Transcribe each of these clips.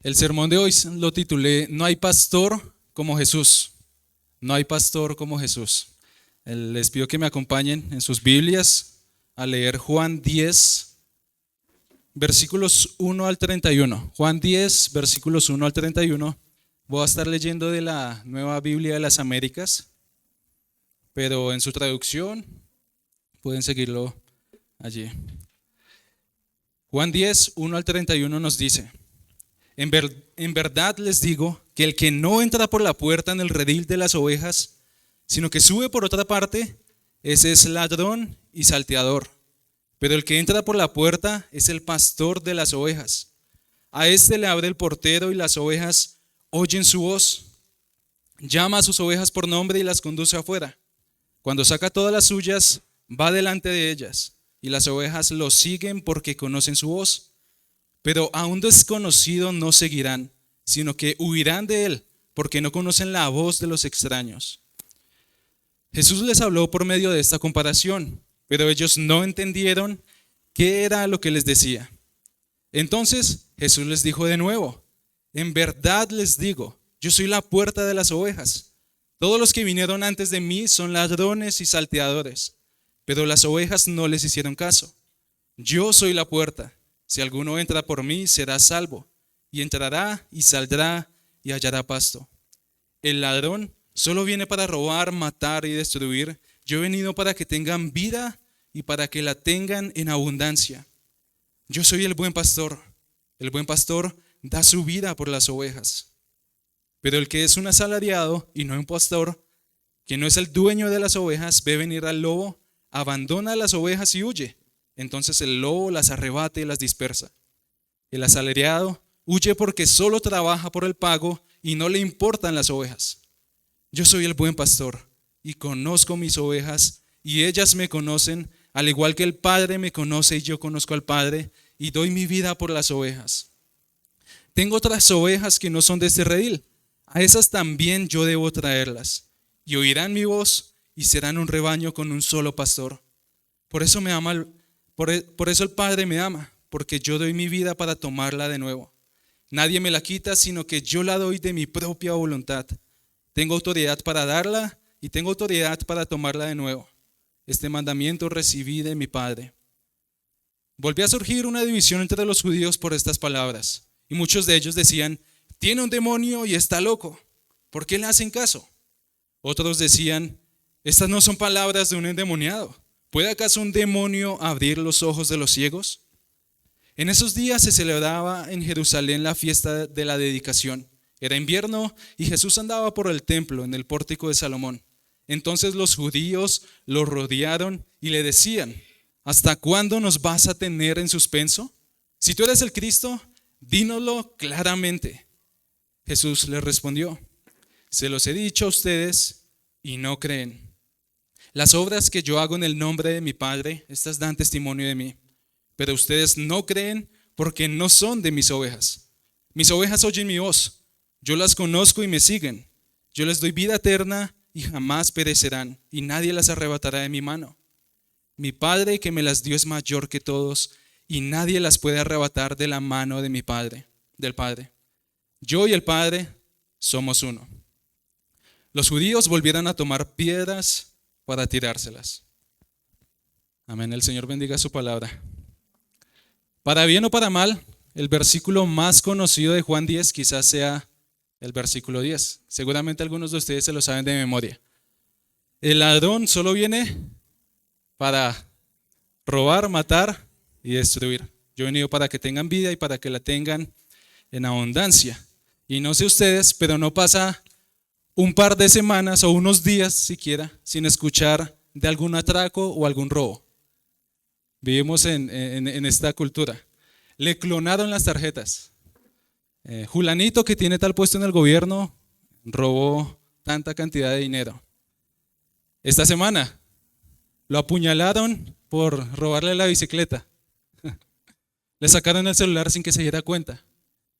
El sermón de hoy lo titulé No hay pastor como Jesús. No hay pastor como Jesús. Les pido que me acompañen en sus Biblias a leer Juan 10, versículos 1 al 31. Juan 10, versículos 1 al 31. Voy a estar leyendo de la Nueva Biblia de las Américas, pero en su traducción pueden seguirlo allí. Juan 10, 1 al 31 nos dice: En verdad les digo que el que no entra por la puerta en el redil de las ovejas, sino que sube por otra parte, ese es ladrón y salteador. Pero el que entra por la puerta es el pastor de las ovejas. A este le abre el portero y las ovejas oyen su voz. Llama a sus ovejas por nombre y las conduce afuera. Cuando saca todas las suyas, va delante de ellas, y las ovejas lo siguen porque conocen su voz. Pero a un desconocido no seguirán, sino que huirán de él, porque no conocen la voz de los extraños. Jesús les habló por medio de esta comparación, pero ellos no entendieron qué era lo que les decía. Entonces Jesús les dijo de nuevo: En verdad les digo, yo soy la puerta de las ovejas. Todos los que vinieron antes de mí son ladrones y salteadores, pero las ovejas no les hicieron caso. Yo soy la puerta. Si alguno entra por mí, será salvo, y entrará y saldrá y hallará pasto. El ladrón solo viene para robar, matar y destruir. Yo he venido para que tengan vida y para que la tengan en abundancia. Yo soy el buen pastor. El buen pastor da su vida por las ovejas. Pero el que es un asalariado y no un pastor, que no es el dueño de las ovejas, ve venir al lobo, abandona las ovejas y huye. Entonces el lobo las arrebata y las dispersa. El asalariado huye porque solo trabaja por el pago y no le importan las ovejas. Yo soy el buen pastor y conozco mis ovejas y ellas me conocen, al igual que el Padre me conoce y yo conozco al Padre y doy mi vida por las ovejas. Tengo otras ovejas que no son de este redil. A esas también yo debo traerlas, y oirán mi voz y serán un rebaño con un solo pastor. Por eso el Padre me ama, porque yo doy mi vida para tomarla de nuevo. Nadie me la quita, sino que yo la doy de mi propia voluntad. Tengo autoridad para darla y tengo autoridad para tomarla de nuevo. Este mandamiento recibí de mi Padre. Volvió a surgir una división entre los judíos por estas palabras, y muchos de ellos decían: tiene un demonio y está loco. ¿Por qué le hacen caso? Otros decían: estas no son palabras de un endemoniado. ¿Puede acaso un demonio abrir los ojos de los ciegos? En esos días se celebraba en Jerusalén la fiesta de la dedicación. Era invierno y Jesús andaba por el templo en el pórtico de Salomón. Entonces los judíos lo rodearon y le decían: ¿hasta cuándo nos vas a tener en suspenso? Si tú eres el Cristo, dínoslo claramente. Jesús les respondió: se los he dicho a ustedes y no creen. Las obras que yo hago en el nombre de mi Padre, estas dan testimonio de mí. Pero ustedes no creen porque no son de mis ovejas. Mis ovejas oyen mi voz. Yo las conozco y me siguen. Yo les doy vida eterna y jamás perecerán, y nadie las arrebatará de mi mano. Mi Padre que me las dio es mayor que todos, y nadie las puede arrebatar de la mano de mi Padre, del Padre. Yo y el Padre somos uno. Los judíos volvieron a tomar piedras para tirárselas. Amén. El Señor bendiga su palabra. Para bien o para mal, el versículo más conocido de Juan 10 quizás sea el versículo 10. Seguramente algunos de ustedes se lo saben de memoria. El ladrón solo viene para robar, matar y destruir. Yo he venido para que tengan vida y para que la tengan en abundancia. Y no sé ustedes, pero no pasa un par de semanas o unos días siquiera sin escuchar de algún atraco o algún robo. Vivimos en esta cultura. Le clonaron las tarjetas. Julanito, que tiene tal puesto en el gobierno, robó tanta cantidad de dinero. Esta semana lo apuñalaron por robarle la bicicleta. Le sacaron el celular sin que se diera cuenta.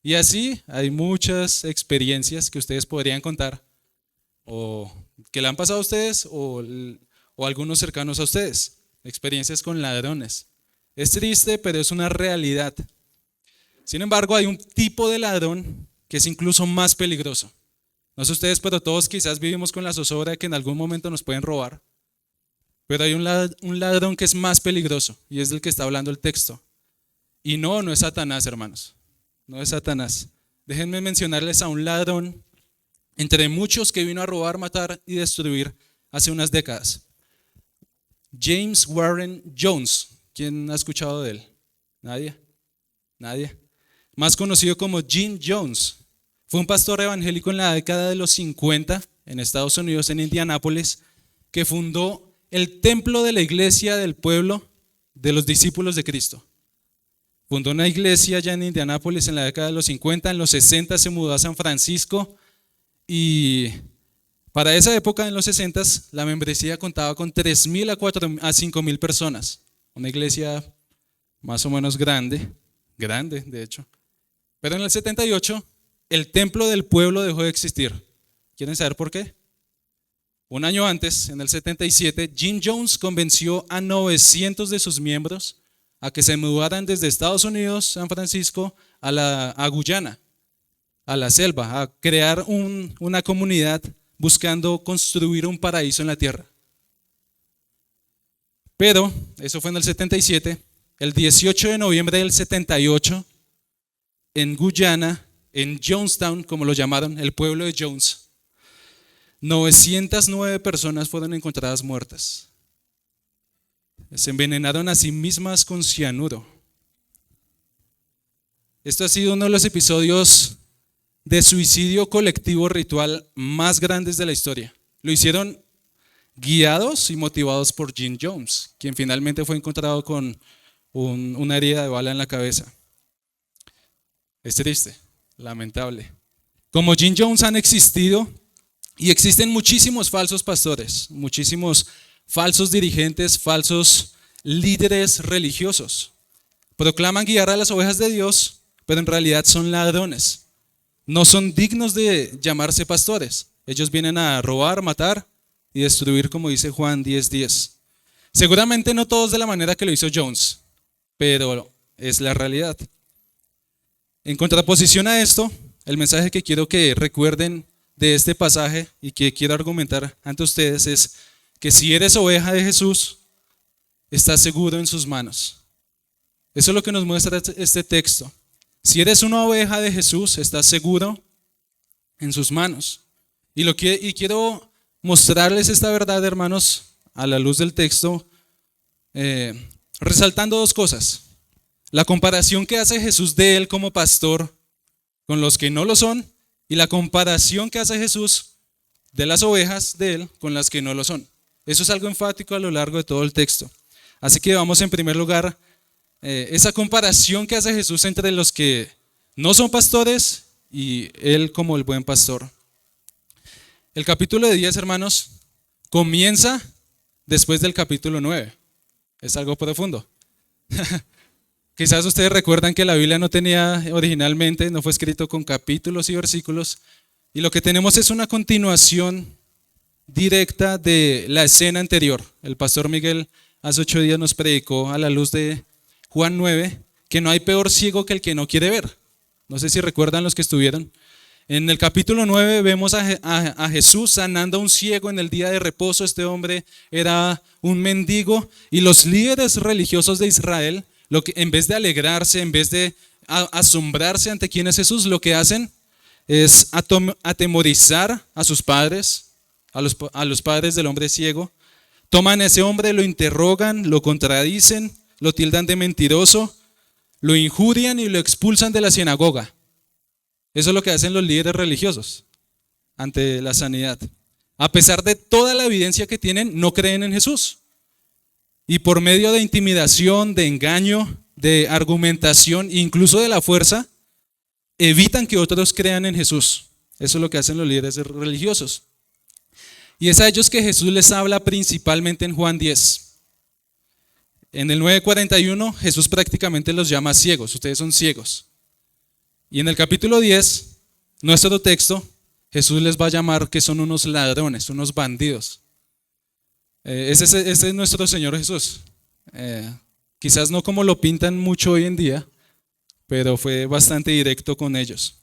Y así hay muchas experiencias que ustedes podrían contar, o que le han pasado a ustedes o algunos cercanos a ustedes. Experiencias con ladrones. Es triste, pero es una realidad. Sin embargo, hay un tipo de ladrón que es incluso más peligroso. No sé ustedes, pero todos quizás vivimos con la zozobra de que en algún momento nos pueden robar. Pero hay un ladrón que es más peligroso y es del que está hablando el texto. Y no es Satanás, hermanos. No es Satanás. Déjenme mencionarles a un ladrón entre muchos que vino a robar, matar y destruir hace unas décadas. James Warren Jones. ¿Quién ha escuchado de él? ¿Nadie? ¿Nadie? Más conocido como Jim Jones. Fue un pastor evangélico en la década de los 50 en Estados Unidos, en Indianápolis, que fundó el templo de la iglesia del pueblo de los discípulos de Cristo. Fundó una iglesia allá en Indianápolis en la década de los 50, en los 60 se mudó a San Francisco y para esa época, en los 60, la membresía contaba con 3,000 a 5,000 personas. Una iglesia más o menos grande de hecho. Pero en el 78, el templo del pueblo dejó de existir. ¿Quieren saber por qué? Un año antes, en el 77, Jim Jones convenció a 900 de sus miembros a que se mudaran desde Estados Unidos, San Francisco, a Guyana, a la selva, a crear una comunidad buscando construir un paraíso en la tierra. Pero, eso fue en el 77, el 18 de noviembre del 78, en Guyana, en Jonestown, como lo llamaron, el pueblo de Jones, 909 personas fueron encontradas muertas. Se envenenaron a sí mismas con cianuro. Esto ha sido uno de los episodios de suicidio colectivo ritual más grandes de la historia. Lo hicieron guiados y motivados por Jim Jones, quien finalmente fue encontrado con una herida de bala en la cabeza. Es triste, lamentable. Como Jim Jones han existido y existen muchísimos falsos pastores, muchísimos falsos dirigentes, falsos líderes religiosos. Proclaman guiar a las ovejas de Dios, pero en realidad son ladrones. No son dignos de llamarse pastores. Ellos vienen a robar, matar y destruir, como dice Juan 10:10. Seguramente no todos de la manera que lo hizo Jones, pero es la realidad. En contraposición a esto, el mensaje que quiero que recuerden de este pasaje y que quiero argumentar ante ustedes es que si eres oveja de Jesús, estás seguro en sus manos. Eso es lo que nos muestra este texto. Si eres una oveja de Jesús, estás seguro en sus manos. Y quiero mostrarles esta verdad, hermanos, a la luz del texto, resaltando dos cosas. La comparación que hace Jesús de él como pastor con los que no lo son, y la comparación que hace Jesús de las ovejas de él con las que no lo son. Eso es algo enfático a lo largo de todo el texto. Así que vamos en primer lugar esa comparación que hace Jesús entre los que no son pastores y él como el buen pastor. El capítulo de 10, hermanos, comienza después del capítulo 9. Es algo profundo. Quizás ustedes recuerdan que la Biblia no tenía originalmente, no fue escrito con capítulos y versículos, y lo que tenemos es una continuación directa de la escena anterior. El pastor Miguel hace 8 días nos predicó a la luz de Juan 9 que no hay peor ciego que el que no quiere ver. No sé si recuerdan los que estuvieron. En el capítulo 9 vemos a Jesús sanando a un ciego en el día de reposo. Este hombre era un mendigo y los líderes religiosos de Israel, en vez de alegrarse, en vez de asombrarse ante quién es Jesús, lo que hacen es atemorizar a sus padres, a los padres del hombre ciego. Toman a ese hombre, lo interrogan, lo contradicen, lo tildan de mentiroso, lo injurian y lo expulsan de la sinagoga. Eso es lo que hacen los líderes religiosos ante la sanidad. A pesar de toda la evidencia que tienen, no creen en Jesús. Y por medio de intimidación, de engaño, de argumentación, incluso de la fuerza, evitan que otros crean en Jesús. Eso es lo que hacen los líderes religiosos. Y es a ellos que Jesús les habla principalmente en Juan 10. En el 9:41 Jesús prácticamente los llama ciegos, ustedes son ciegos. Y en el capítulo 10, nuestro texto, Jesús les va a llamar que son unos ladrones, unos bandidos. Ese es nuestro Señor Jesús. Quizás no como lo pintan mucho hoy en día, pero fue bastante directo con ellos.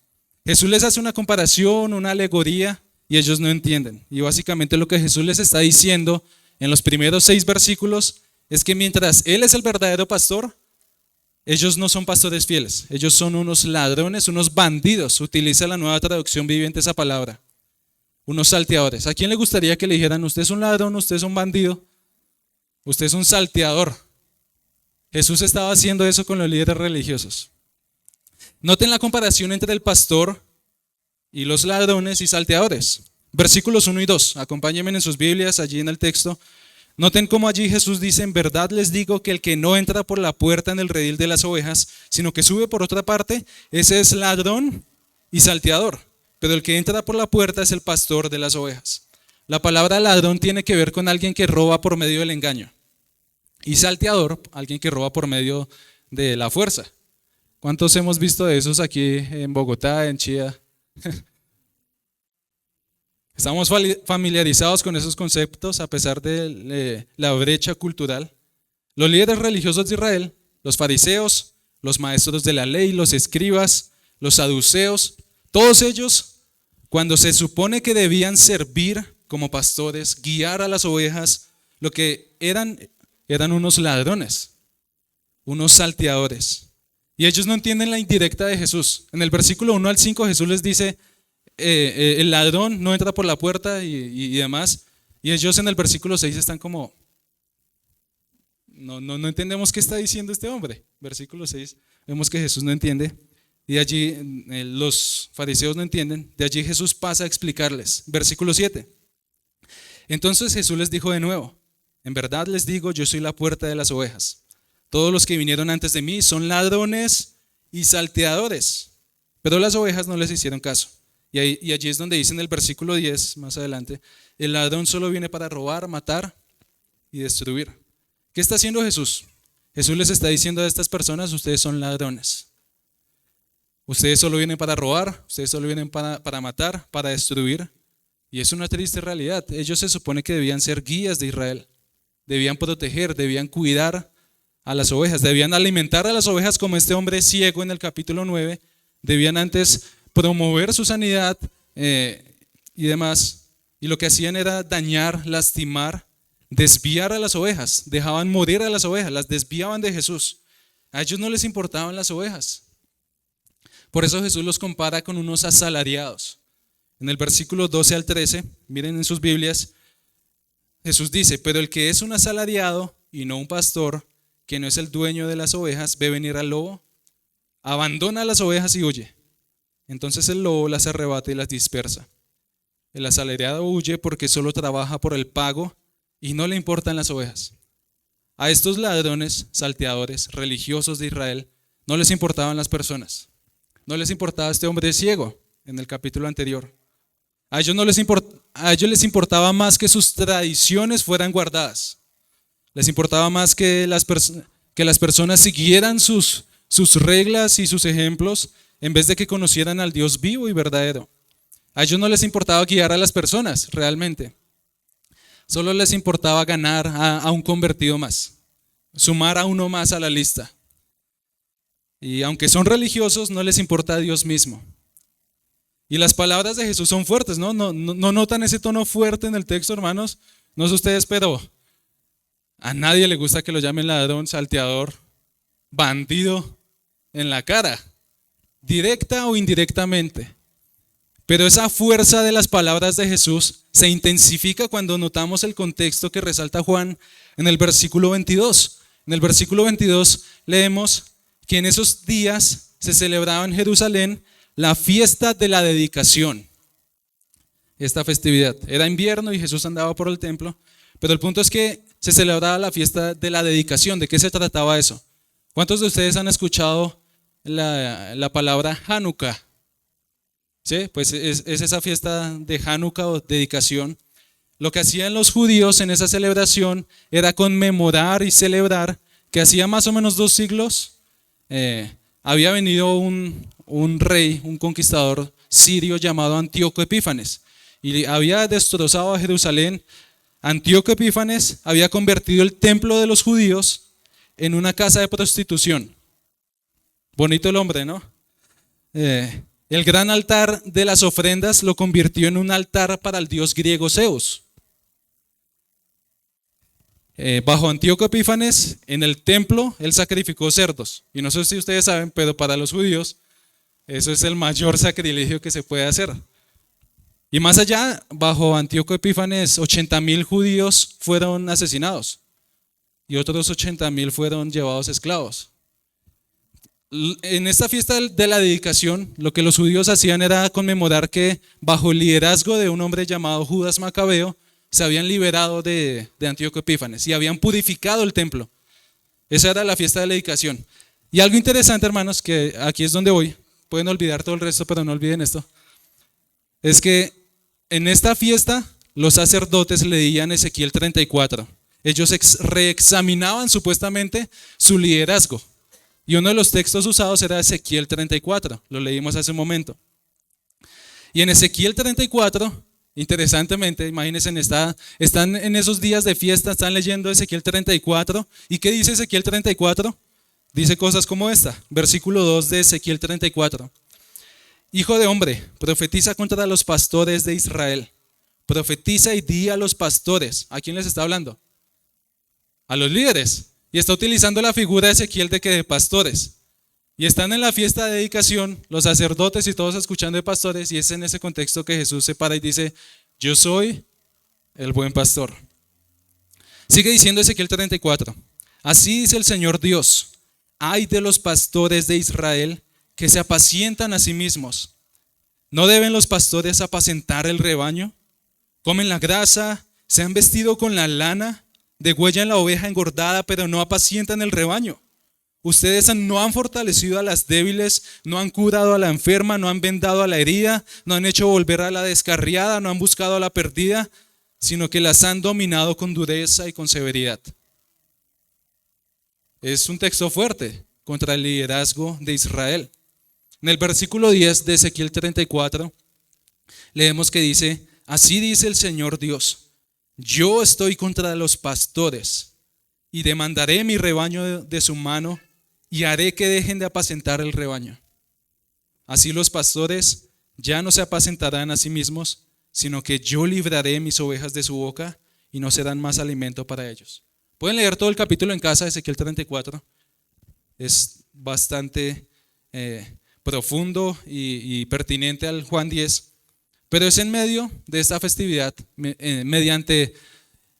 Jesús les hace una comparación, una alegoría, y ellos no entienden. Y básicamente lo que Jesús les está diciendo en los primeros 6 versículos es que mientras Él es el verdadero pastor, ellos no son pastores fieles, ellos son unos ladrones, unos bandidos. Utiliza la Nueva Traducción Viviente esa palabra. Unos salteadores. ¿A quién le gustaría que le dijeran, usted es un ladrón, usted es un bandido, usted es un salteador? Jesús estaba haciendo eso con los líderes religiosos. Noten la comparación entre el pastor y los ladrones y salteadores. Versículos 1 y 2. Acompáñenme en sus Biblias, allí en el texto. Noten cómo allí Jesús dice, en verdad les digo que el que no entra por la puerta en el redil de las ovejas, sino que sube por otra parte, ese es ladrón y salteador. Pero el que entra por la puerta es el pastor de las ovejas. La palabra ladrón tiene que ver con alguien que roba por medio del engaño. Y salteador, alguien que roba por medio de la fuerza. ¿Cuántos hemos visto de esos aquí en Bogotá, en Chía? Estamos familiarizados con esos conceptos a pesar de la brecha cultural. Los líderes religiosos de Israel, los fariseos, los maestros de la ley, los escribas, los saduceos, todos ellos, cuando se supone que debían servir como pastores, guiar a las ovejas, lo que eran unos ladrones, unos salteadores. Y ellos no entienden la indirecta de Jesús. En el versículo 1 al 5 Jesús les dice, el ladrón no entra por la puerta y demás. Y ellos en el versículo 6 están como, no entendemos qué está diciendo este hombre. Versículo 6, vemos que Jesús no entiende. Y allí los fariseos no entienden. De allí Jesús pasa a explicarles. Versículo 7. Entonces Jesús les dijo de nuevo, en verdad les digo, yo soy la puerta de las ovejas. Todos los que vinieron antes de mí son ladrones y salteadores, pero las ovejas no les hicieron caso. Y allí es donde dice en el versículo 10, más adelante, el ladrón solo viene para robar, matar y destruir. ¿Qué está haciendo Jesús? Jesús les está diciendo a estas personas, ustedes son ladrones. Ustedes solo vienen para robar, ustedes solo vienen para matar, para destruir. Y es una triste realidad. Ellos se supone que debían ser guías de Israel. Debían proteger, debían cuidar a las ovejas, debían alimentar a las ovejas como este hombre ciego en el capítulo 9, debían antes promover su sanidad y demás, y lo que hacían era dañar, lastimar, desviar a las ovejas, dejaban morir a las ovejas, las desviaban de Jesús. A ellos no les importaban las ovejas. Por eso Jesús los compara con unos asalariados. En el versículo 12 al 13, miren en sus Biblias, Jesús dice, pero el que es un asalariado y no un pastor, que no es el dueño de las ovejas, ve venir al lobo, abandona las ovejas y huye. Entonces el lobo las arrebata y las dispersa. El asalariado huye porque solo trabaja por el pago y no le importan las ovejas. A estos ladrones, salteadores, religiosos de Israel, no les importaban las personas. No les importaba este hombre ciego en el capítulo anterior. A ellos les importaba más que sus tradiciones fueran guardadas. Les importaba más que las personas siguieran sus reglas y sus ejemplos en vez de que conocieran al Dios vivo y verdadero. A ellos no les importaba guiar a las personas realmente. Solo les importaba ganar a un convertido más, sumar a uno más a la lista. Y aunque son religiosos, no les importa a Dios mismo. Y las palabras de Jesús son fuertes, ¿no? No notan ese tono fuerte en el texto, hermanos. No sé ustedes, pero a nadie le gusta que lo llamen ladrón, salteador, bandido en la cara, directa o indirectamente. Pero esa fuerza de las palabras de Jesús se intensifica cuando notamos el contexto que resalta Juan en el versículo 22. En el versículo 22 leemos que en esos días se celebraba en Jerusalén la fiesta de la dedicación. Esta festividad era invierno y Jesús andaba por el templo, pero el punto es que se celebraba la fiesta de la dedicación. ¿De qué se trataba eso? ¿Cuántos de ustedes han escuchado la palabra Hanukkah? ¿Sí? Pues es esa fiesta de Hanukkah o dedicación. Lo que hacían los judíos en esa celebración era conmemorar y celebrar que hacía más o menos 2 siglos había venido un rey, un conquistador sirio llamado Antíoco Epífanes y había destrozado a Jerusalén. Antíoco Epífanes había convertido el templo de los judíos en una casa de prostitución. Bonito el hombre, ¿no? El gran altar de las ofrendas lo convirtió en un altar para el dios griego Zeus. Bajo Antíoco Epífanes, en el templo, él sacrificó cerdos. Y no sé si ustedes saben, pero para los judíos, eso es el mayor sacrilegio que se puede hacer. Y más allá, bajo Antíoco Epífanes, 80.000 judíos fueron asesinados y otros 80.000 fueron llevados esclavos. En esta fiesta de la dedicación, lo que los judíos hacían era conmemorar que bajo el liderazgo de un hombre llamado Judas Macabeo, se habían liberado de Antíoco Epífanes y habían purificado el templo. Esa era la fiesta de la dedicación. Y algo interesante, hermanos, que aquí es donde voy, pueden olvidar todo el resto, pero no olviden esto, es que en esta fiesta los sacerdotes leían Ezequiel 34. Ellos reexaminaban supuestamente su liderazgo. Y uno de los textos usados era Ezequiel 34, lo leímos hace un momento. Y en Ezequiel 34, interesantemente, imagínense, están en esos días de fiesta, están leyendo Ezequiel 34. ¿Y qué dice Ezequiel 34? Dice cosas como esta, versículo 2 de Ezequiel 34. Hijo de hombre, profetiza contra los pastores de Israel. Profetiza y di a los pastores. ¿A quién les está hablando? A los líderes. Y está utilizando la figura de Ezequiel de pastores. Y están en la fiesta de dedicación, los sacerdotes y todos escuchando de pastores, y es en ese contexto que Jesús se para y dice, yo soy el buen pastor. Sigue diciendo Ezequiel 34, así dice el Señor Dios, ay de los pastores de Israel que se apacientan a sí mismos. ¿No deben los pastores apacentar el rebaño? Comen la grasa, se han vestido con la lana, degüellan la oveja engordada, pero no apacientan el rebaño. Ustedes no han fortalecido a las débiles, no han curado a la enferma, no han vendado a la herida, no han hecho volver a la descarriada, no han buscado a la perdida, sino que las han dominado con dureza y con severidad. Es un texto fuerte contra el liderazgo de Israel. En el versículo 10 de Ezequiel 34 leemos que dice, así dice el Señor Dios, yo estoy contra los pastores y demandaré mi rebaño de su mano y haré que dejen de apacentar el rebaño. Así los pastores ya no se apacentarán a sí mismos, sino que yo libraré mis ovejas de su boca y no serán más alimento para ellos. Pueden leer todo el capítulo en casa de Ezequiel 34. Es bastante profundo y pertinente al Juan 10. Pero es en medio de esta festividad, mediante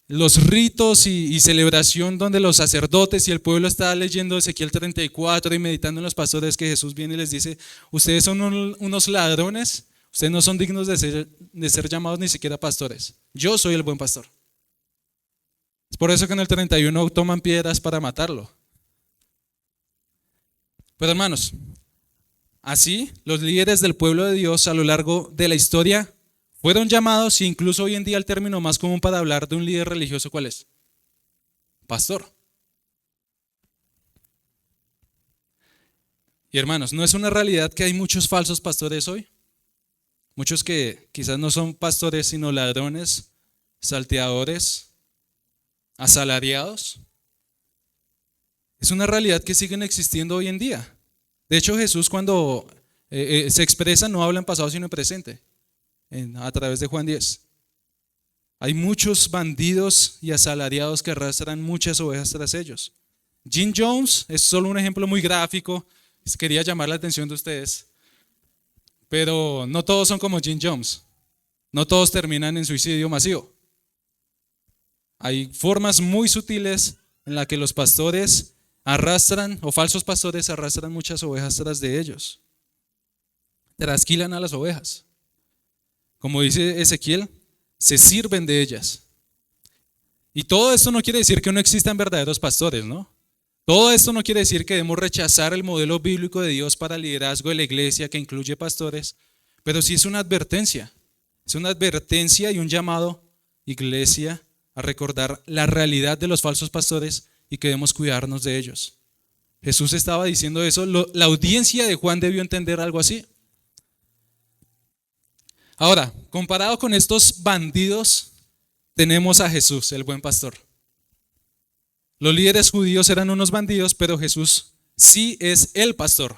los ritos y celebración donde los sacerdotes y el pueblo está leyendo Ezequiel 34 y meditando en los pastores, que Jesús viene y les dice, ustedes son unos ladrones, ustedes no son dignos de ser llamados ni siquiera pastores. Yo soy el buen pastor. Es por eso que en el 31 toman piedras para matarlo. Pero hermanos, así los líderes del pueblo de Dios a lo largo de la historia fueron llamados, e incluso hoy en día el término más común para hablar de un líder religioso, ¿cuál es? Pastor. Y hermanos, ¿no es una realidad que hay muchos falsos pastores hoy? Muchos que quizás no son pastores sino ladrones, salteadores, asalariados. Es una realidad que siguen existiendo hoy en día. De hecho, Jesús cuando se expresa no habla en pasado sino en presente, a través de Juan 10. Hay muchos bandidos y asalariados que arrastran muchas ovejas tras ellos. Jim Jones es solo un ejemplo muy gráfico, quería llamar la atención de ustedes, pero no todos son como Jim Jones, no todos terminan en suicidio masivo. Hay formas muy sutiles en las que los pastores arrastran, o falsos pastores arrastran muchas ovejas tras de ellos, trasquilan a las ovejas. Como dice Ezequiel, se sirven de ellas. Y todo esto no quiere decir que no existan verdaderos pastores, ¿no? Todo esto no quiere decir que debemos rechazar el modelo bíblico de Dios para el liderazgo de la iglesia que incluye pastores, pero sí es una advertencia y un llamado, iglesia, a recordar la realidad de los falsos pastores y que debemos cuidarnos de ellos. Jesús estaba diciendo eso, la audiencia de Juan debió entender algo así. Ahora, comparado con estos bandidos, tenemos a Jesús, el buen pastor. Los líderes judíos eran unos bandidos, pero Jesús sí es el pastor.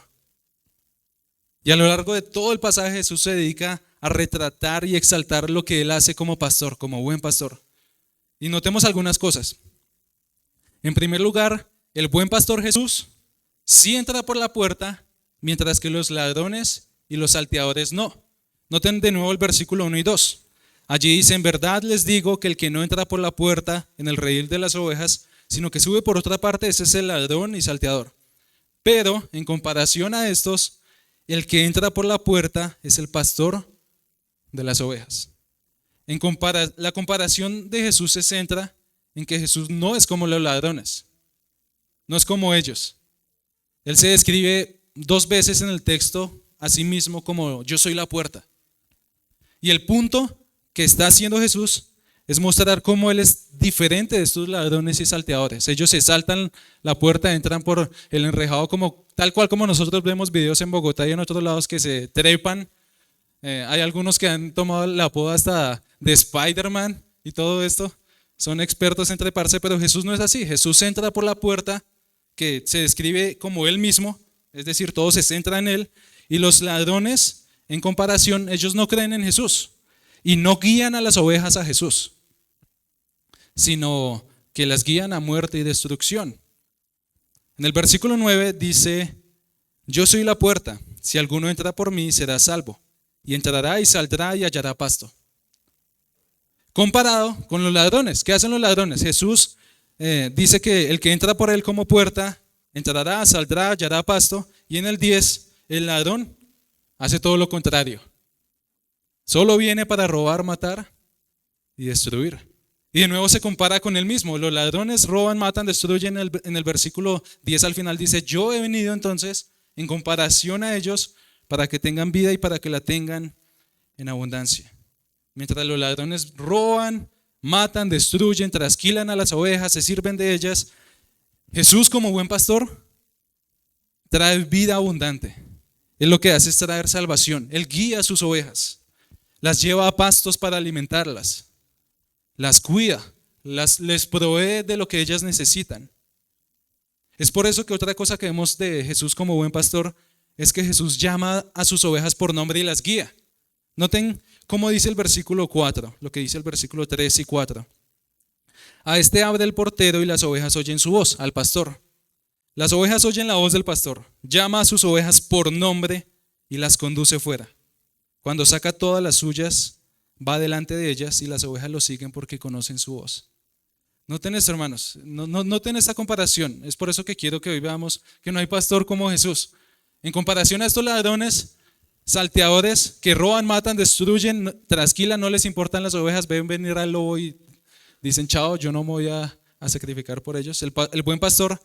Y a lo largo de todo el pasaje Jesús se dedica a retratar y exaltar lo que él hace como pastor, como buen pastor. Y notemos algunas cosas. En primer lugar, el buen pastor Jesús sí entra por la puerta, mientras que los ladrones y los salteadores no. Noten de nuevo el versículo 1 y 2. Allí dice: en verdad les digo que el que no entra por la puerta en el redil de las ovejas, sino que sube por otra parte, ese es el ladrón y salteador. Pero en comparación a estos, el que entra por la puerta es el pastor de las ovejas. La comparación de Jesús se centra en que Jesús no es como los ladrones, no es como ellos. Él se describe 2 veces en el texto a sí mismo como yo soy la puerta. Y el punto que está haciendo Jesús es mostrar cómo Él es diferente de estos ladrones y salteadores. Ellos se saltan la puerta, entran por el enrejado, como, tal cual como nosotros vemos videos en Bogotá y en otros lados que se trepan. Hay algunos que han tomado la apodo hasta de Spider-Man y todo esto. Son expertos en treparse, pero Jesús no es así. Jesús entra por la puerta que se describe como Él mismo, es decir, todo se centra en Él. Y los ladrones, en comparación, ellos no creen en Jesús y no guían a las ovejas a Jesús, sino que las guían a muerte y destrucción. En el versículo 9 dice: yo soy la puerta, si alguno entra por mí será salvo, y entrará y saldrá y hallará pasto. Comparado con los ladrones, ¿qué hacen los ladrones? Jesús dice que el que entra por él como puerta entrará, saldrá, hallará pasto, y en el 10 el ladrón hace todo lo contrario. Solo viene para robar, matar y destruir. Y de nuevo se compara con él mismo. Los ladrones roban, matan, destruyen. En el versículo 10 al final dice: yo he venido entonces en comparación a ellos para que tengan vida y para que la tengan en abundancia. Mientras los ladrones roban, matan, destruyen, trasquilan a las ovejas, se sirven de ellas, Jesús como buen pastor trae vida abundante. Él lo que hace es traer salvación. Él guía a sus ovejas, las lleva a pastos para alimentarlas, las cuida, les provee de lo que ellas necesitan. Es por eso que otra cosa que vemos de Jesús como buen pastor es que Jesús llama a sus ovejas por nombre y las guía. Noten cómo dice el versículo 4, lo que dice el versículo 3 y 4. A este abre el portero y las ovejas oyen su voz, al pastor. Las ovejas oyen la voz del pastor, llama a sus ovejas por nombre y las conduce fuera. Cuando saca todas las suyas, va delante de ellas y las ovejas lo siguen porque conocen su voz. Noten esto, hermanos, noten esta comparación. Es por eso que quiero que hoy veamos que no hay pastor como Jesús. En comparación a estos ladrones, salteadores que roban, matan, destruyen, trasquilan, no les importan las ovejas, ven venir al lobo y dicen: chao, yo no me voy a sacrificar por ellos. El buen pastor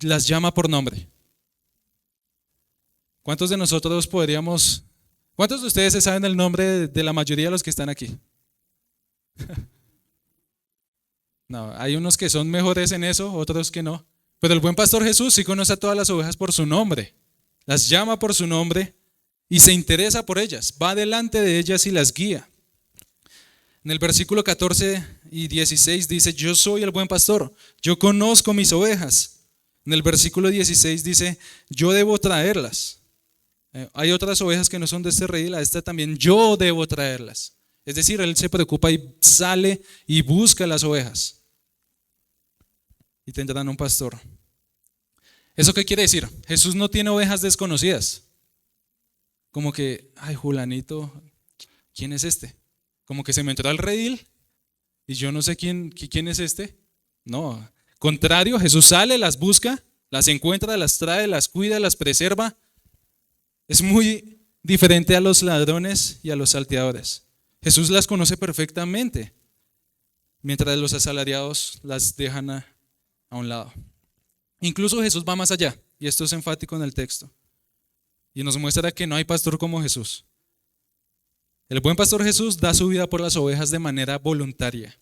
las llama por nombre. ¿Cuántos de ustedes se saben el nombre de la mayoría de los que están aquí? No, hay unos que son mejores en eso, otros que no. Pero el buen pastor Jesús sí conoce a todas las ovejas por su nombre. Las llama por su nombre y se interesa por ellas. Va delante de ellas y las guía. En el versículo 14 y 16 dice: yo soy el buen pastor, yo conozco mis ovejas. En el versículo 16 dice: yo debo traerlas. Hay otras ovejas que no son de este redil, a esta también yo debo traerlas. Es decir, él se preocupa y sale y busca las ovejas. Y tendrán un pastor. ¿Eso qué quiere decir? Jesús no tiene ovejas desconocidas. Como que, ay, Julanito, ¿quién es este? Como que se me entró al redil y yo no sé quién es este. No, contrario, Jesús sale, las busca, las encuentra, las trae, las cuida, las preserva. Es muy diferente a los ladrones y a los salteadores. Jesús las conoce perfectamente, mientras los asalariados las dejan a un lado. Incluso Jesús va más allá, y esto es enfático en el texto, y nos muestra que no hay pastor como Jesús. El buen pastor Jesús da su vida por las ovejas de manera voluntaria,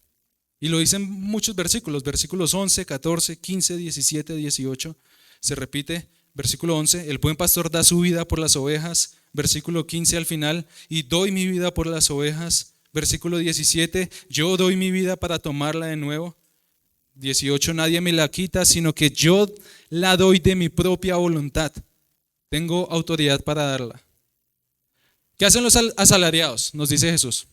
y lo dicen muchos versículos 11, 14, 15, 17, 18, se repite. Versículo 11, el buen pastor da su vida por las ovejas. Versículo 15 al final, y doy mi vida por las ovejas. Versículo 17, yo doy mi vida para tomarla de nuevo. 18, nadie me la quita, sino que yo la doy de mi propia voluntad. Tengo autoridad para darla. ¿Qué hacen los asalariados? Nos dice Jesús.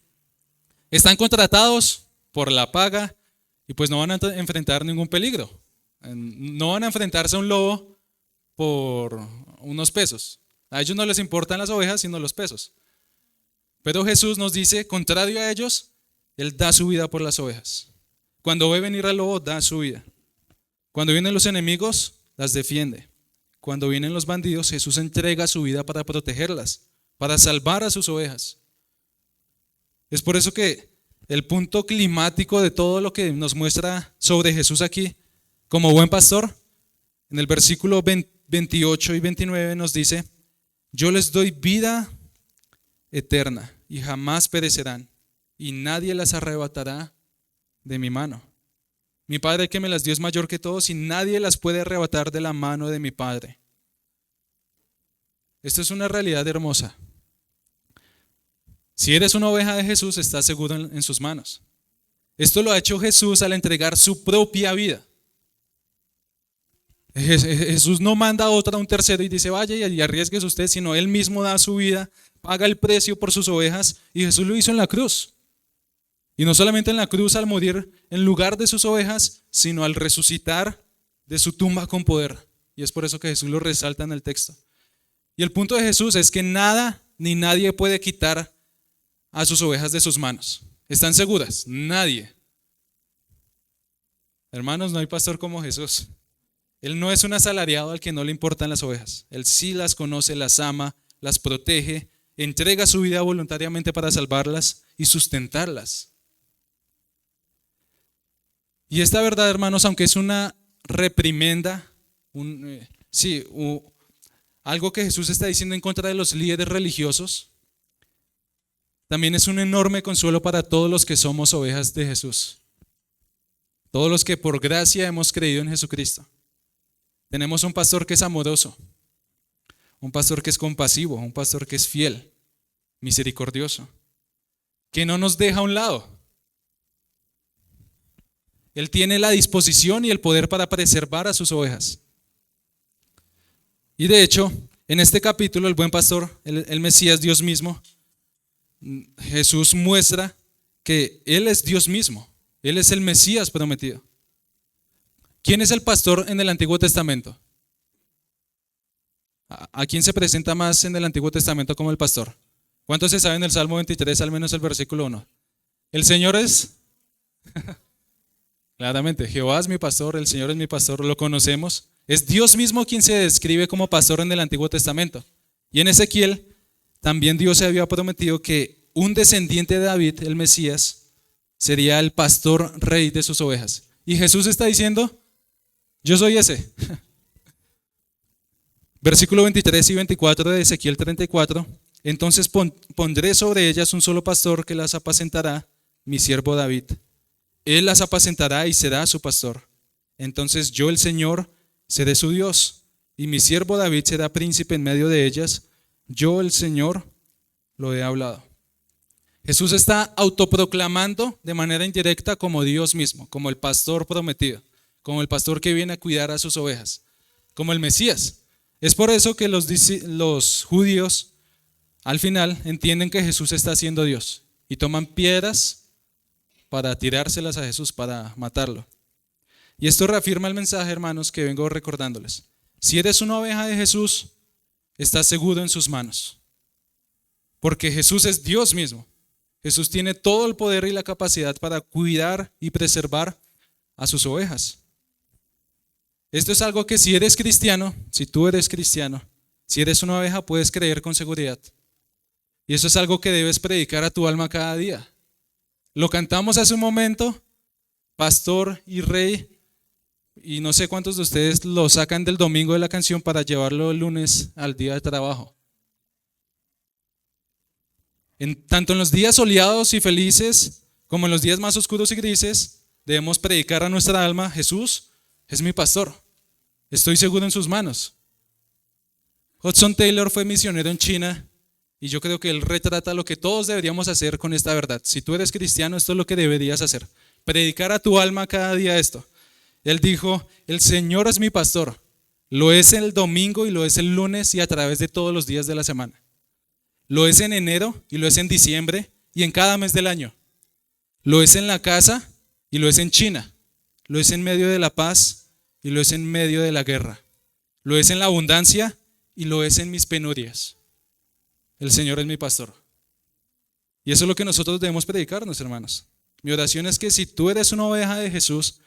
Están contratados por la paga y pues no van a enfrentar ningún peligro. No van a enfrentarse a un lobo por unos pesos. A ellos no les importan las ovejas, sino los pesos. Pero Jesús nos dice, contrario a ellos, Él da su vida por las ovejas. Cuando ve venir al lobo, da su vida. Cuando vienen los enemigos, las defiende. Cuando vienen los bandidos, Jesús entrega su vida para protegerlas, para salvar a sus ovejas. Es por eso que el punto climático de todo lo que nos muestra sobre Jesús aquí, como buen pastor, en el versículo 28 y 29 nos dice, yo les doy vida eterna y jamás perecerán, y nadie las arrebatará de mi mano. Mi Padre que me las dio es mayor que todos y nadie las puede arrebatar de la mano de mi Padre. Esto es una realidad hermosa. Si eres una oveja de Jesús, estás seguro en sus manos. Esto lo ha hecho Jesús al entregar su propia vida. Jesús no manda a un tercero y dice vaya y arriesgues usted, sino Él mismo da su vida, paga el precio por sus ovejas y Jesús lo hizo en la cruz. Y no solamente en la cruz al morir en lugar de sus ovejas, sino al resucitar de su tumba con poder. Y es por eso que Jesús lo resalta en el texto. Y el punto de Jesús es que nada ni nadie puede quitar a sus ovejas de sus manos. ¿Están seguras? Nadie. Hermanos, no hay pastor como Jesús. Él no es un asalariado al que no le importan las ovejas. Él sí las conoce, las ama, las protege, entrega su vida voluntariamente para salvarlas y sustentarlas. Y esta verdad, hermanos, aunque es una reprimenda, algo que Jesús está diciendo en contra de los líderes religiosos, también es un enorme consuelo para todos los que somos ovejas de Jesús. Todos los que por gracia hemos creído en Jesucristo. Tenemos un pastor que es amoroso, un pastor que es compasivo, un pastor que es fiel, misericordioso, que no nos deja a un lado. Él tiene la disposición y el poder para preservar a sus ovejas. Y de hecho, en este capítulo, el buen pastor, el Mesías, Dios mismo, Jesús muestra que Él es Dios mismo. Él es el Mesías prometido. ¿Quién es el pastor en el Antiguo Testamento? ¿A quién se presenta más en el Antiguo Testamento como el pastor? ¿Cuántos se saben el Salmo 23, al menos el versículo 1? El Señor es, claramente, Jehová es mi pastor, el Señor es mi pastor, lo conocemos. Es Dios mismo quien se describe como pastor en el Antiguo Testamento. Y en Ezequiel, también Dios se había prometido que un descendiente de David, el Mesías, sería el pastor rey de sus ovejas. Y Jesús está diciendo, yo soy ese. Versículo 23 y 24 de Ezequiel 34. Entonces pondré sobre ellas un solo pastor que las apacentará, mi siervo David. Él las apacentará y será su pastor. Entonces yo, el Señor, seré su Dios, y mi siervo David será príncipe en medio de ellas. Yo, el Señor, lo he hablado. Jesús está autoproclamando de manera indirecta como Dios mismo, como el pastor prometido, como el pastor que viene a cuidar a sus ovejas, como el Mesías. Es por eso que los judíos al final entienden que Jesús está siendo Dios y toman piedras para tirárselas a Jesús, para matarlo. Y esto reafirma el mensaje, hermanos, que vengo recordándoles. Si eres una oveja de Jesús, estás seguro en sus manos, porque Jesús es Dios mismo. Jesús tiene todo el poder y la capacidad para cuidar y preservar a sus ovejas. Esto es algo que si eres cristiano, si tú eres cristiano, si eres una oveja, puedes creer con seguridad. Y eso es algo que debes predicar a tu alma cada día. Lo cantamos hace un momento, pastor y rey, y no sé cuántos de ustedes lo sacan del domingo de la canción para llevarlo el lunes al día de trabajo. Tanto en los días soleados y felices como en los días más oscuros y grises, debemos predicar a nuestra alma, Jesús es mi pastor, estoy seguro en sus manos. Hudson Taylor fue misionero en China y yo creo que él retrata lo que todos deberíamos hacer con esta verdad. Si tú eres cristiano, esto es lo que deberías hacer, predicar a tu alma cada día esto. Él dijo, el Señor es mi pastor, lo es el domingo y lo es el lunes y a través de todos los días de la semana. lo es en enero y lo es en diciembre y en cada mes del año. Lo es en la casa y lo es en China. Lo es en medio de la paz y lo es en medio de la guerra. Lo es en la abundancia y lo es en mis penurias. El Señor es mi pastor. Y eso es lo que nosotros debemos predicarnos, hermanos. Mi oración es que si tú eres una oveja de Jesús,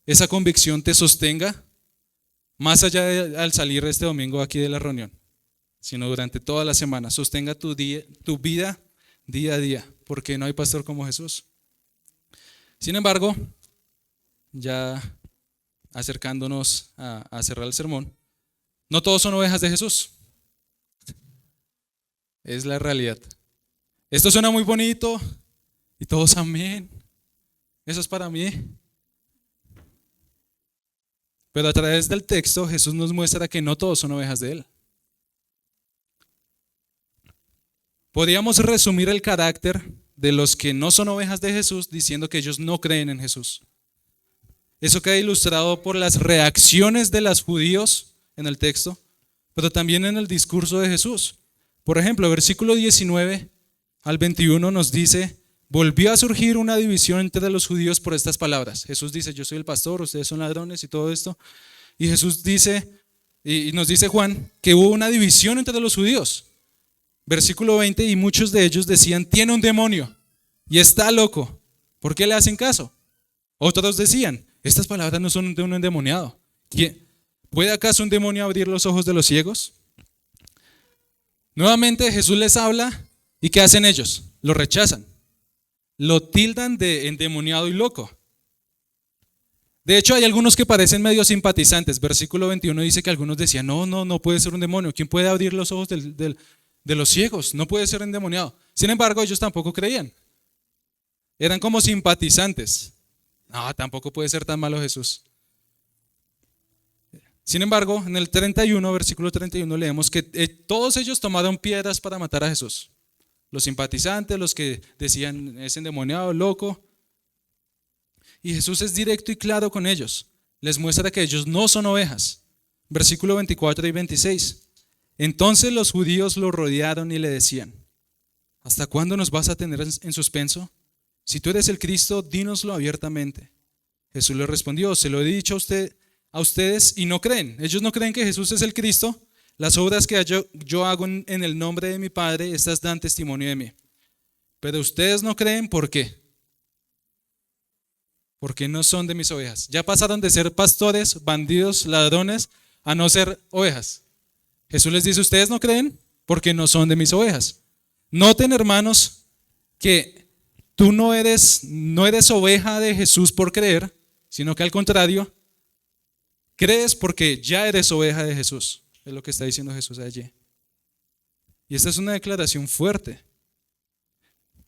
esa convicción te sostenga más allá de al salir este domingo aquí de la reunión, sino durante toda la semana. Sostenga tu vida día a día, porque no hay pastor como Jesús. Sin embargo, ya acercándonos a cerrar el sermón, no todos son ovejas de Jesús. Es la realidad. Esto suena muy bonito y todos amén. Eso es para mí. Pero a través del texto Jesús nos muestra que no todos son ovejas de Él. Podríamos resumir el carácter de los que no son ovejas de Jesús diciendo que ellos no creen en Jesús. Eso queda ilustrado por las reacciones de los judíos en el texto, pero también en el discurso de Jesús. Por ejemplo, versículo 19 al 21 nos dice: volvió a surgir una división entre los judíos por estas palabras. Jesús dice: yo soy el pastor, ustedes son ladrones y todo esto. Y Jesús dice, y nos dice Juan, que hubo una división entre los judíos. Versículo 20, y muchos de ellos decían: tiene un demonio y está loco. ¿Por qué le hacen caso? Otros decían: estas palabras no son de un endemoniado. ¿Puede acaso un demonio abrir los ojos de los ciegos? Nuevamente Jesús les habla, ¿y qué hacen ellos? Lo rechazan. Lo tildan de endemoniado y loco. De hecho, hay algunos que parecen medio simpatizantes. Versículo 21 dice que algunos decían: no puede ser un demonio. ¿Quién puede abrir los ojos de los ciegos? No puede ser endemoniado. Sin embargo, ellos tampoco creían. Eran como simpatizantes. No, tampoco puede ser tan malo Jesús. Sin embargo, en el 31, versículo 31, leemos que todos ellos tomaron piedras para matar a Jesús. Los simpatizantes, los que decían: es endemoniado, loco. Y Jesús es directo y claro con ellos. Les muestra que ellos no son ovejas. Versículo 24 y 26. Entonces los judíos lo rodearon y le decían: ¿hasta cuándo nos vas a tener en suspenso? Si tú eres el Cristo, dínoslo abiertamente. Jesús le respondió: se lo he dicho a ustedes y no creen. Ellos no creen que Jesús es el Cristo. Las obras que yo hago en el nombre de mi Padre, estas dan testimonio de mí. Pero ustedes no creen, ¿por qué? Porque no son de mis ovejas. Ya pasaron de ser pastores, bandidos, ladrones, a no ser ovejas. Jesús les dice: ustedes no creen porque no son de mis ovejas. Noten, hermanos, que tú no eres oveja de Jesús por creer, sino que al contrario, crees porque ya eres oveja de Jesús. Es lo que está diciendo Jesús allí. Y esta es una declaración fuerte.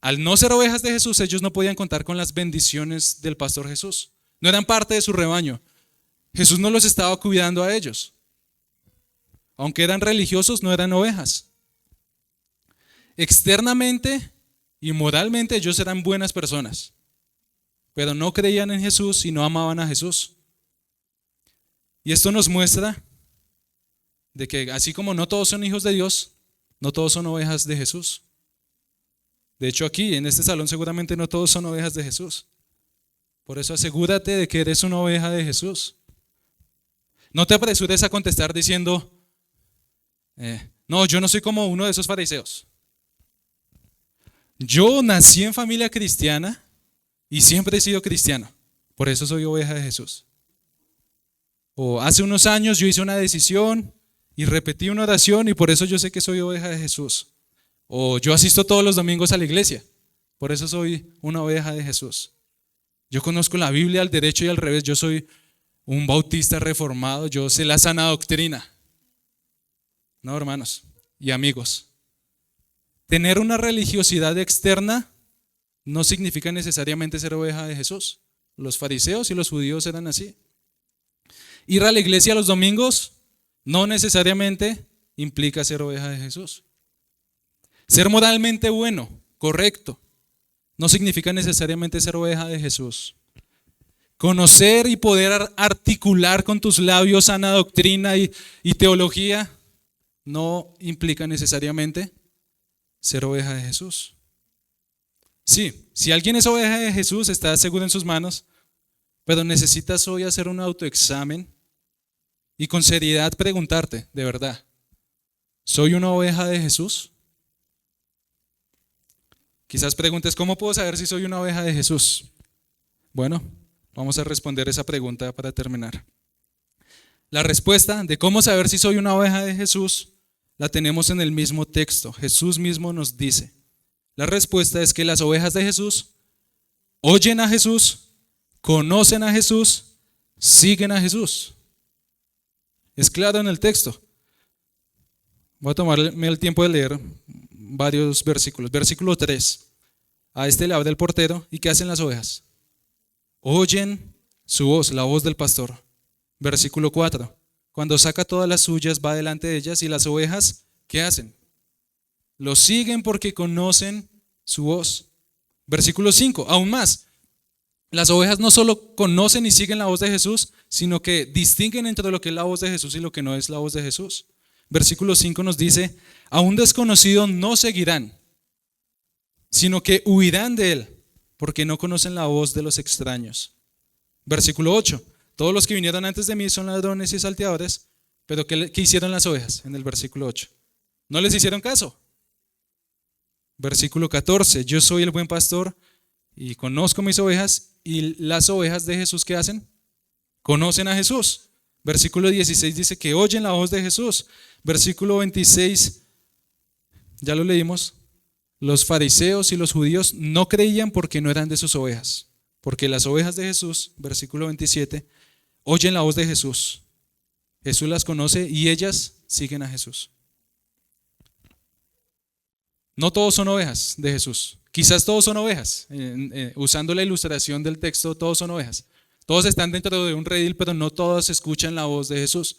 Al no ser ovejas de Jesús, ellos no podían contar con las bendiciones del pastor Jesús. No eran parte de su rebaño. Jesús no los estaba cuidando a ellos. Aunque eran religiosos, no eran ovejas. Externamente y moralmente ellos eran buenas personas, pero no creían en Jesús y no amaban a Jesús. Y esto nos muestra de que así como no todos son hijos de Dios, no todos son ovejas de Jesús. De hecho, aquí en este salón seguramente no todos son ovejas de Jesús. Por eso asegúrate de que eres una oveja de Jesús. No te apresures a contestar diciendo: no, yo no soy como uno de esos fariseos. Yo nací en familia cristiana y siempre he sido cristiano. Por eso soy oveja de Jesús. O hace unos años yo hice una decisión y repetí una oración y por eso yo sé que soy oveja de Jesús. O yo asisto todos los domingos a la iglesia. Por eso soy una oveja de Jesús. Yo conozco la Biblia al derecho y al revés. Yo soy un bautista reformado. Yo sé la sana doctrina. No, hermanos y amigos. Tener una religiosidad externa no significa necesariamente ser oveja de Jesús. Los fariseos y los judíos eran así. Ir a la iglesia los domingos no necesariamente implica ser oveja de Jesús. Ser moralmente bueno, correcto, no significa necesariamente ser oveja de Jesús. Conocer y poder articular con tus labios sana doctrina y teología no implica necesariamente ser oveja de Jesús? Sí, si alguien es oveja de Jesús, está seguro en sus manos, pero necesitas hoy hacer un autoexamen y con seriedad preguntarte, de verdad, ¿soy una oveja de Jesús? Quizás preguntes, ¿cómo puedo saber si soy una oveja de Jesús? Bueno, vamos a responder esa pregunta para terminar. La respuesta de cómo saber si soy una oveja de Jesús la tenemos en el mismo texto. Jesús mismo nos dice. La respuesta es que las ovejas de Jesús oyen a Jesús, conocen a Jesús, siguen a Jesús. Es claro en el texto. Voy a tomarme el tiempo de leer varios versículos. Versículo 3. A este le habla el portero. ¿Y qué hacen las ovejas? Oyen su voz, la voz del pastor. Versículo 4. Cuando saca todas las suyas, va delante de ellas y las ovejas, ¿qué hacen? Lo siguen porque conocen su voz. Versículo 5. Aún más. Las ovejas no solo conocen y siguen la voz de Jesús, sino que distinguen entre lo que es la voz de Jesús y lo que no es la voz de Jesús. Versículo 5 nos dice, a un desconocido no seguirán, sino que huirán de él, porque no conocen la voz de los extraños. Versículo 8, todos los que vinieron antes de mí son ladrones y salteadores, pero ¿qué hicieron las ovejas? En el versículo 8, no les hicieron caso. Versículo 14, yo soy el buen pastor y conozco mis ovejas, y las ovejas de Jesús, ¿qué hacen? Conocen a Jesús. Versículo 16 dice que oyen la voz de Jesús. Versículo 26, ya lo leímos, los fariseos y los judíos no creían porque no eran de sus ovejas, porque las ovejas de Jesús, versículo 27, oyen la voz de Jesús. Jesús las conoce y ellas siguen a Jesús. No todos son ovejas de Jesús. Quizás todos son ovejas. Usando la ilustración del texto, todos son ovejas. Todos están dentro de un redil, pero no todos escuchan la voz de Jesús.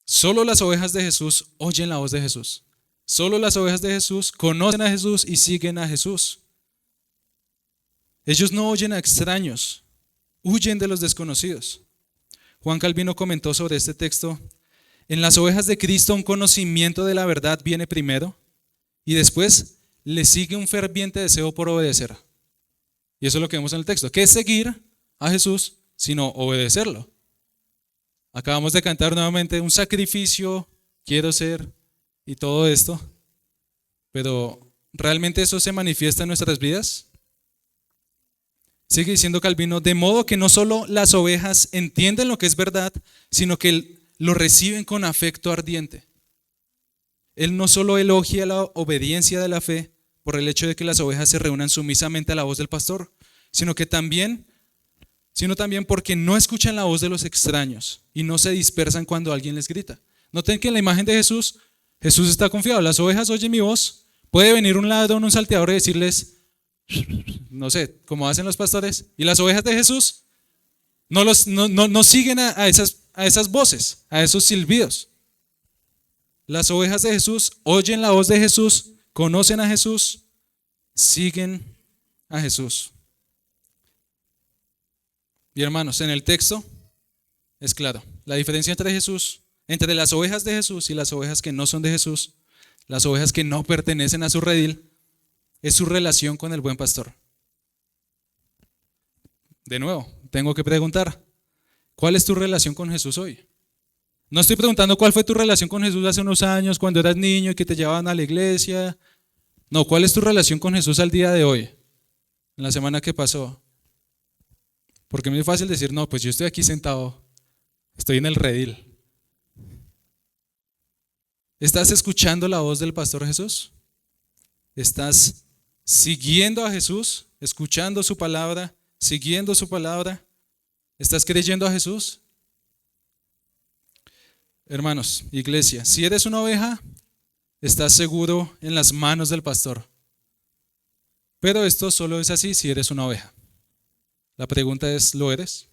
Solo las ovejas de Jesús oyen la voz de Jesús. Solo las ovejas de Jesús conocen a Jesús y siguen a Jesús. Ellos no oyen a extraños, huyen de los desconocidos. Juan Calvino comentó sobre este texto: en las ovejas de Cristo un conocimiento de la verdad viene primero y después le sigue un ferviente deseo por obedecer. Y eso es lo que vemos en el texto. ¿Qué es seguir a Jesús sino obedecerlo? Acabamos de cantar nuevamente un sacrificio, quiero ser, y todo esto. Pero ¿realmente eso se manifiesta en nuestras vidas? Sigue diciendo Calvino, de modo que no solo las ovejas entienden lo que es verdad, sino que lo reciben con afecto ardiente. Él no solo elogia la obediencia de la fe por el hecho de que las ovejas se reúnan sumisamente a la voz del pastor, sino también porque no escuchan la voz de los extraños y no se dispersan cuando alguien les grita. Noten que en la imagen de Jesús, Jesús está confiado. Las ovejas oyen mi voz. Puede venir un ladrón, un salteador y decirles, no sé, como hacen los pastores. Y las ovejas de Jesús no siguen a esas voces, a esos silbidos. Las ovejas de Jesús oyen la voz de Jesús, conocen a Jesús, siguen a Jesús. Y hermanos, en el texto es claro, la diferencia entre las ovejas de Jesús y las ovejas que no son de Jesús, las ovejas que no pertenecen a su redil, es su relación con el buen pastor. De nuevo, tengo que preguntar, ¿cuál es tu relación con Jesús hoy? No estoy preguntando cuál fue tu relación con Jesús hace unos años, cuando eras niño y que te llevaban a la iglesia. No, ¿cuál es tu relación con Jesús al día de hoy? En la semana que pasó. Porque es muy fácil decir, no, pues yo estoy aquí sentado, estoy en el redil. ¿Estás escuchando la voz del pastor Jesús? ¿Estás siguiendo a Jesús, escuchando su palabra, siguiendo su palabra? ¿Estás creyendo a Jesús? Hermanos, iglesia, si eres una oveja, estás seguro en las manos del pastor. Pero esto solo es así si eres una oveja. La pregunta es, ¿lo eres?